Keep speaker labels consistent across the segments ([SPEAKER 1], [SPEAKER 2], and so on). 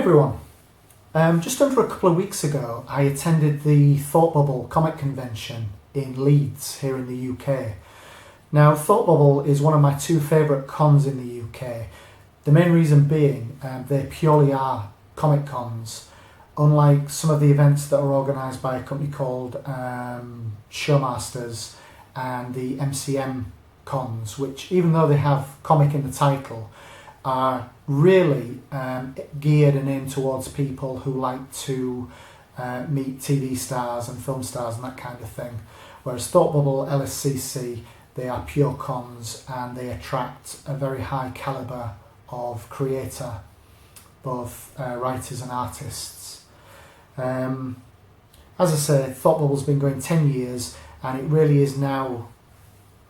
[SPEAKER 1] everyone. Just under a couple of weeks ago, I attended the Thought Bubble comic convention in Leeds here in the UK. Now, Thought Bubble is one of my two favourite cons in the UK. The main reason being they purely are comic cons, unlike some of the events that are organised by a company called Showmasters and the MCM cons, which, even though they have comic in the title, are really geared and aimed towards people who like to meet TV stars and film stars and that kind of thing. Whereas Thought Bubble, LSCC, they are pure cons and they attract a very high calibre of creator, both writers and artists. As I say, Thought Bubble's been going 10 years and it really is now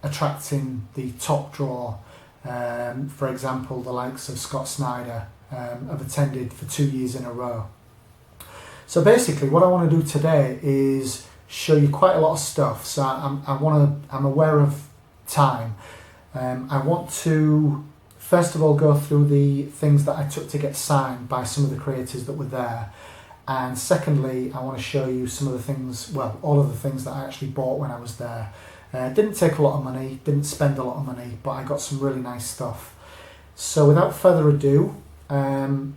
[SPEAKER 1] attracting the top draw. For example, the likes of Scott Snyder have attended for 2 years in a row. So basically what I want to do today is show you quite a lot of stuff. So I'm aware of time. I want to first of all go through the things that I took to get signed by some of the creators that were there. And secondly, I want to show you some of the things, well, all of the things that I actually bought when I was there. Didn't take a lot of money, didn't spend a lot of money, but I got some really nice stuff. So without further ado,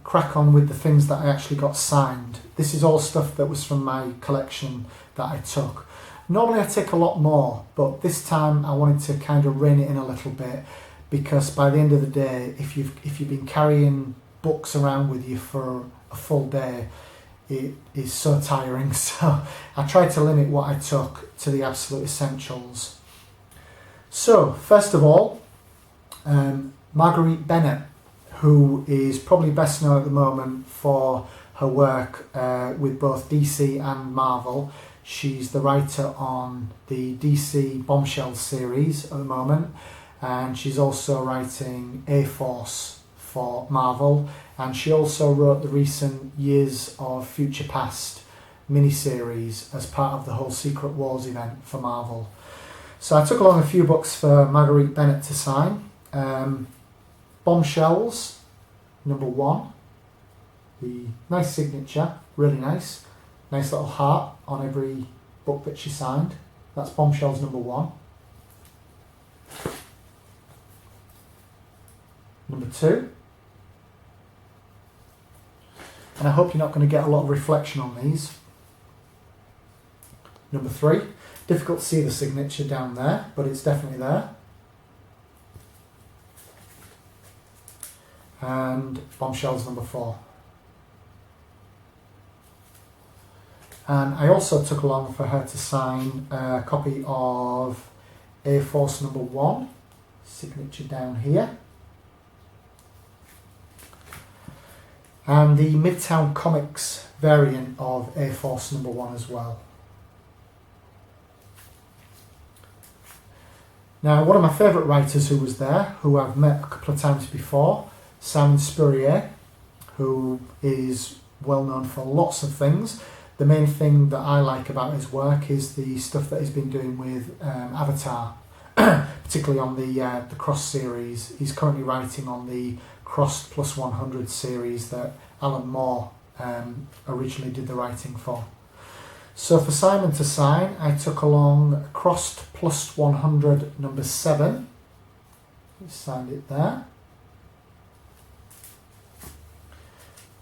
[SPEAKER 1] crack on with the things that I actually got signed. This is all stuff that was from my collection that I took. Normally I take a lot more, but this time I wanted to kind of rein it in a little bit, because by the end of the day, if you've been carrying books around with you for a full day, it is so tiring. So I tried to limit what I took to the absolute essentials. So first of all, Marguerite Bennett, who is probably best known at the moment for her work with both DC and Marvel. She's the writer on the DC Bombshell series at the moment, and she's also writing A-Force for Marvel, and she also wrote the recent Years of Future Past miniseries as part of the whole Secret Wars event for Marvel. So I took along a few books for Marguerite Bennett to sign. Bombshells, #1. The nice signature, really nice. Nice little heart on every book that she signed. That's Bombshells #1. #2. And I hope you're not going to get a lot of reflection on these. #3. Difficult to see the signature down there, but it's definitely there. And Bombshells #4. And I also took along for her to sign a copy of A-Force #1, signature down here. And the Midtown Comics variant of A-Force #1 as well. Now, one of my favourite writers who was there, who I've met a couple of times before, Simon Spurrier, who is well known for lots of things. The main thing that I like about his work is the stuff that he's been doing with Avatar, particularly on the Cross series. He's currently writing on the Crossed Plus 100 series that Alan Moore originally did the writing for. So for Simon to sign, I took along Crossed Plus 100 #7. He signed it there.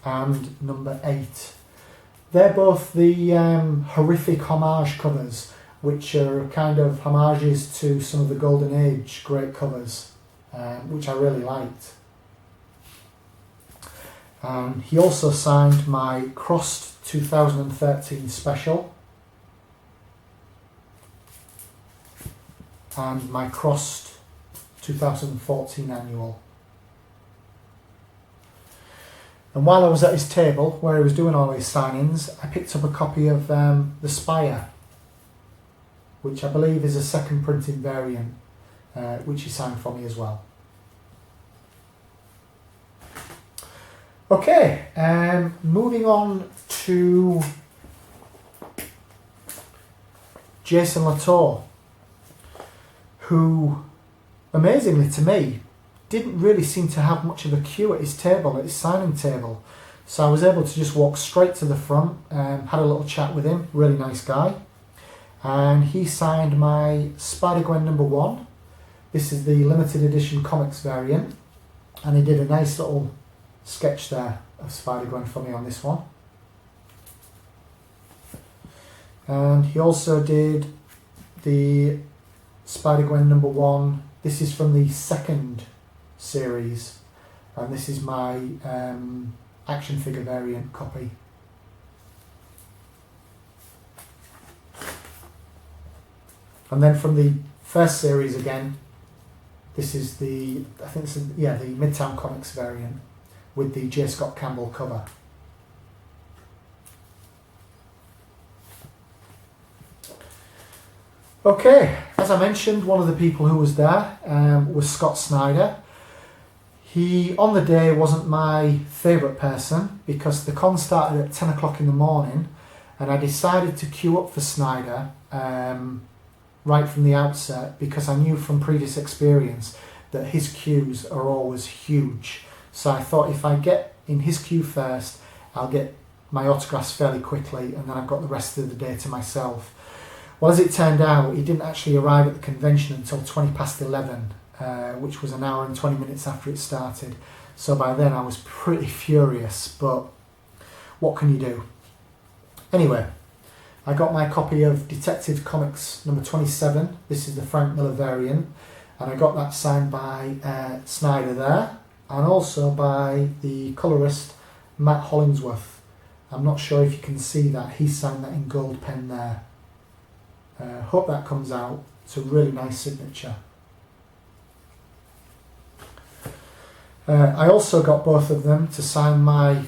[SPEAKER 1] And #8. They're both the horrific homage covers, which are kind of homages to some of the Golden Age great covers, which I really liked. He also signed my Crossed 2013 special and my Crossed 2014 annual. And while I was at his table, where he was doing all his signings, I picked up a copy of The Spire, which I believe is a second printing variant, which he signed for me as well. Okay, moving on to Jason Latour, who, amazingly to me, didn't really seem to have much of a queue at his table, at his signing table. So I was able to just walk straight to the front, had a little chat with him, really nice guy. And he signed my Spider-Gwen #1. This is the limited edition comics variant. And he did a nice little sketch there of Spider-Gwen for me on this one. And he also did the Spider-Gwen #1. This is from the second series. And this is my action figure variant copy. And then from the first series again, this is the, I think it's, the Midtown Comics variant with the J. Scott Campbell cover. Okay, as I mentioned, one of the people who was there was Scott Snyder. He, on the day, wasn't my favourite person because the con started at 10 o'clock in the morning and I decided to queue up for Snyder right from the outset because I knew from previous experience that his queues are always huge. So I thought if I get in his queue first, I'll get my autographs fairly quickly and then I've got the rest of the day to myself. Well, as it turned out, he didn't actually arrive at the convention until 20 past 11, which was an hour and 20 minutes after it started. So by then I was pretty furious, but what can you do? Anyway, I got my copy of Detective Comics #27. This is the Frank Miller variant. And I got that signed by Snyder there. And also by the colourist Matt Hollingsworth. I'm not sure if you can see that. He signed that in gold pen there. Hope that comes out. It's a really nice signature. I also got both of them to sign my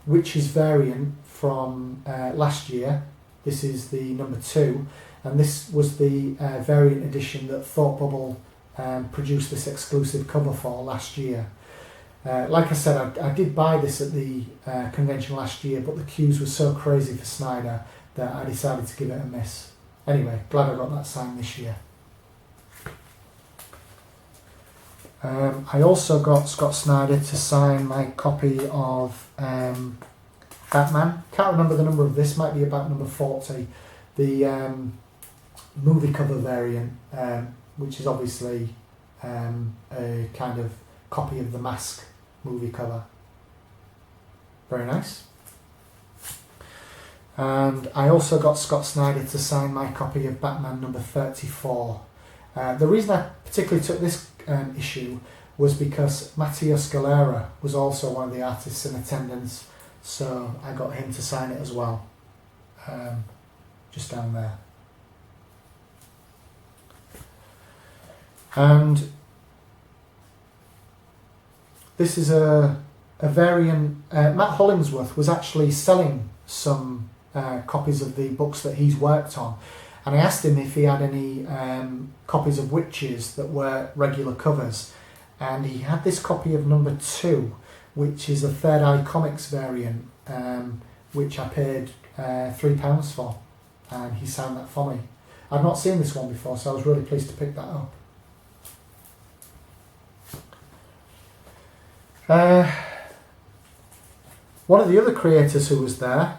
[SPEAKER 1] Witches variant from last year. This is the #2, and this was the variant edition that Thought Bubble produced this exclusive cover for last year. Like I said, I did buy this at the convention last year, but the queues were so crazy for Snyder that I decided to give it a miss. Anyway, glad I got that signed this year. I also got Scott Snyder to sign my copy of Batman. Can't remember the number of this, might be about number 40. The movie cover variant, which is obviously a kind of copy of the Mask movie cover. Very nice. And I also got Scott Snyder to sign my copy of Batman #34. The reason I particularly took this issue was because Matteo Scalera was also one of the artists in attendance, so I got him to sign it as well, just down there. And this is a variant. Matt Hollingsworth was actually selling some copies of the books that he's worked on, and I asked him if he had any copies of Witches that were regular covers, and he had this copy of #2, which is a Third Eye Comics variant, which I paid £3 for, and he signed that for me. I'd not seen this one before, so I was really pleased to pick that up. One of the other creators who was there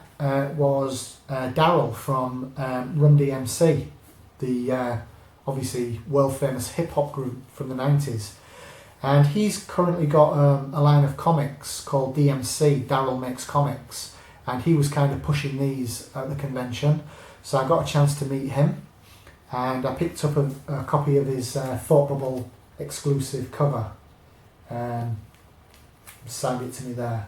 [SPEAKER 1] was Daryl from Run DMC, the obviously world famous hip hop group from the 90s. And he's currently got a line of comics called DMC, Daryl Makes Comics, and he was kind of pushing these at the convention. So I got a chance to meet him, and I picked up a copy of his Thought Bubble exclusive cover, and signed it to me there.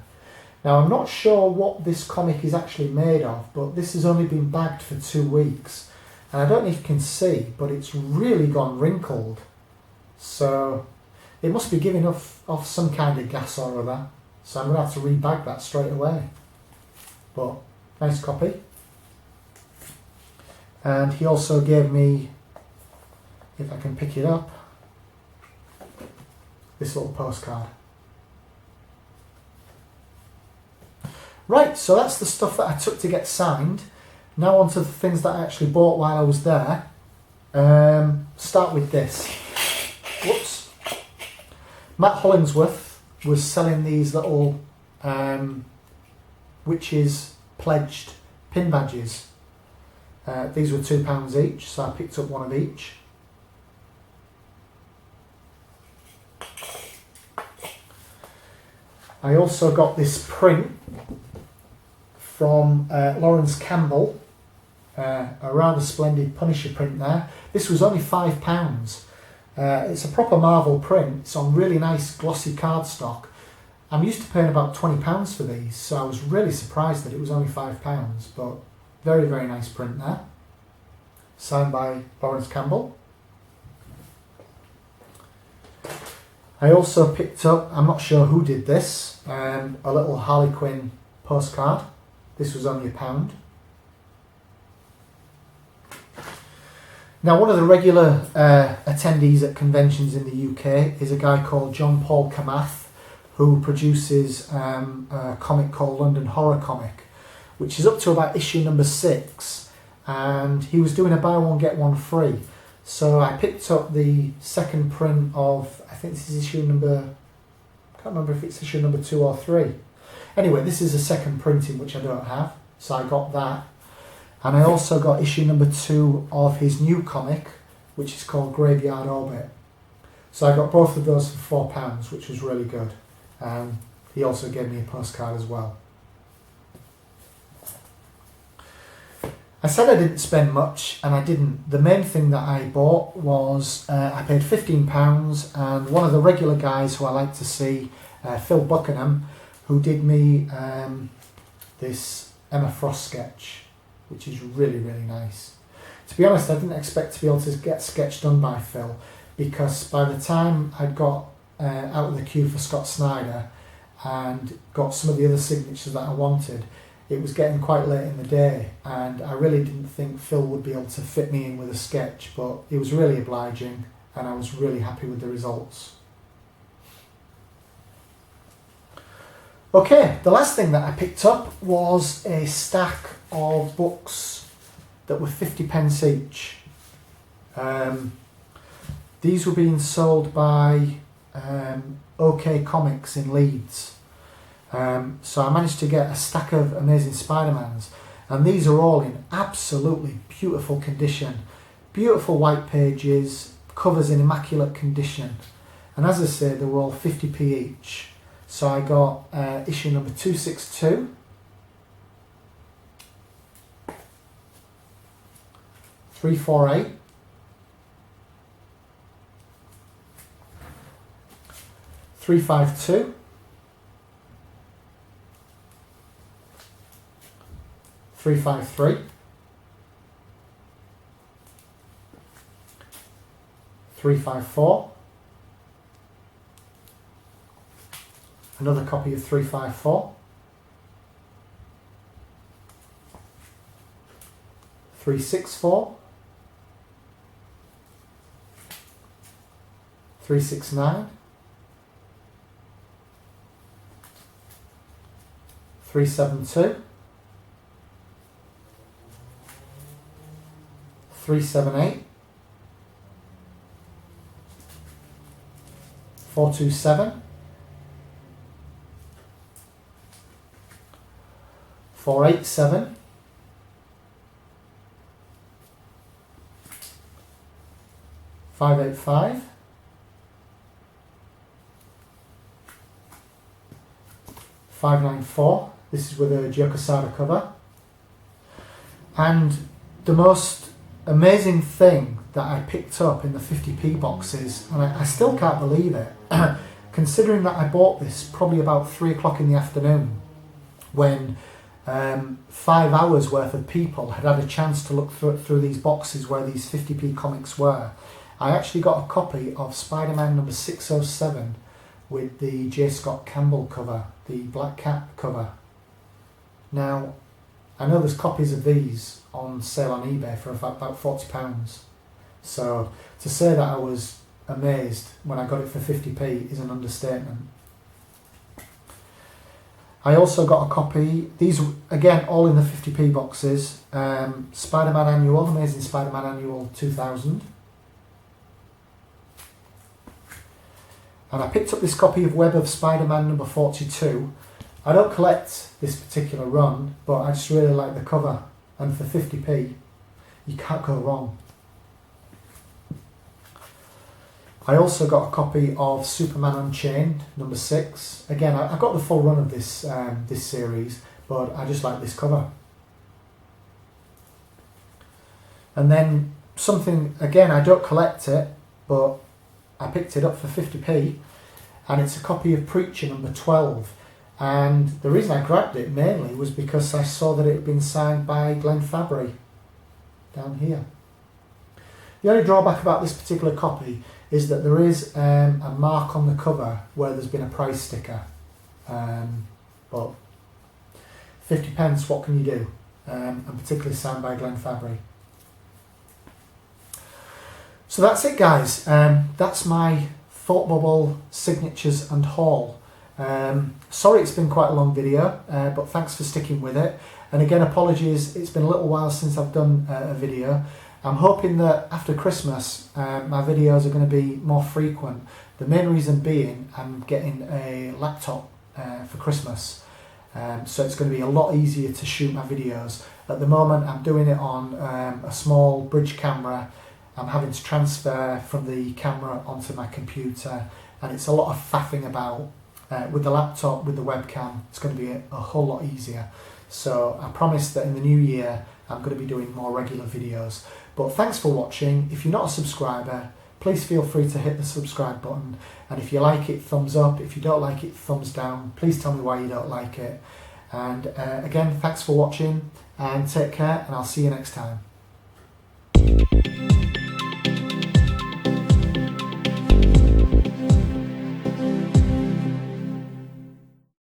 [SPEAKER 1] Now I'm not sure what this comic is actually made of, but this has only been bagged for 2 weeks, and I don't know if you can see, but it's really gone wrinkled. So it must be giving off some kind of gas or other, so I'm going to have to rebag that straight away. But nice copy. And he also gave me, if I can pick it up, this little postcard. Right, so that's the stuff that I took to get signed. Now on to the things that I actually bought while I was there. Start with this. Whoops. Matt Hollingsworth was selling these little which is pledged pin badges. These were £2 each, so I picked up one of each. I also got this print from Lawrence Campbell, a rather splendid Punisher print there. This was only £5. It's a proper Marvel print. It's on really nice glossy cardstock. I'm used to paying about £20 for these, so I was really surprised that it was only £5, but very, very nice print there. Signed by Lawrence Campbell. I also picked up, I'm not sure who did this, a little Harley Quinn postcard. This was only £1. Now, one of the regular attendees at conventions in the UK is a guy called John Paul Kamath, who produces a comic called London Horror Comic, which is up to about issue number 6, and he was doing a buy one get one free. So I picked up the second print of, I think this is issue number, I can't remember if it's issue number 2 or 3. Anyway, this is a second printing which I don't have, so I got that. And I also got issue number 2 of his new comic, which is called Graveyard Orbit. So I got both of those for £4, which was really good. He also gave me a postcard as well. I said I didn't spend much, and I didn't. The main thing that I bought was, I paid £15, and one of the regular guys who I like to see, Phil Buckingham, who did me this Emma Frost sketch, which is really, really nice. To be honest, I didn't expect to be able to get sketch done by Phil, because by the time I'd got out of the queue for Scott Snyder and got some of the other signatures that I wanted, it was getting quite late in the day, and I really didn't think Phil would be able to fit me in with a sketch, but he was really obliging and I was really happy with the results. Okay, the last thing that I picked up was a stack of books that were 50p each. These were being sold by OK Comics in Leeds. So I managed to get a stack of Amazing Spider-Mans, and these are all in absolutely beautiful condition. Beautiful white pages, covers in immaculate condition, and as I say, they were all 50p each. So I got issue number 262, 348, 352, 353, 354, another copy of 354, 364, 369, 372, 378, 427, 487, 585, 594. This is with a Giocosada cover. And the most amazing thing that I picked up in the 50p boxes, and I still can't believe it, considering that I bought this probably about 3 o'clock in the afternoon, when 5 hours worth of people had had a chance to look through these boxes where these 50p comics were. I actually got a copy of Spider-Man number 607 with the J. Scott Campbell cover, the Black Cat cover. Now, I know there's copies of these on sale on eBay for about £40. So to say that I was amazed when I got it for 50p is an understatement. I also got a copy, these again all in the 50p boxes, Spider-Man Annual, Amazing Spider-Man Annual 2000. And I picked up this copy of Web of Spider-Man number 42, I don't collect this particular run, but I just really like the cover, and for 50p you can't go wrong. I also got a copy of Superman Unchained number 6. Again, I got the full run of this this series, but I just like this cover. And then something, again, I don't collect it, but I picked it up for 50p, and it's a copy of Preacher number 12. And the reason I grabbed it mainly was because I saw that it had been signed by Glenn Fabry down here. The only drawback about this particular copy is that there is a mark on the cover where there's been a price sticker. But 50 pence, what can you do? And particularly signed by Glenn Fabry. So that's it, guys. That's my Thought Bubble signatures and haul. Sorry it's been quite a long video, but thanks for sticking with it. And again, apologies, it's been a little while since I've done a video. I'm hoping that after Christmas my videos are going to be more frequent. The main reason being I'm getting a laptop for Christmas, so it's going to be a lot easier to shoot my videos. At the moment I'm doing it on a small bridge camera. I'm having to transfer from the camera onto my computer, and it's a lot of faffing about. With the laptop, with the webcam, it's going to be a whole lot easier. So I promise that in the new year I'm going to be doing more regular videos. But thanks for watching. If you're not a subscriber, please feel free to hit the subscribe button, and if you like it, thumbs up. If you don't like it, thumbs down. Please tell me why you don't like it. And again, thanks for watching, and take care, and I'll see you next time.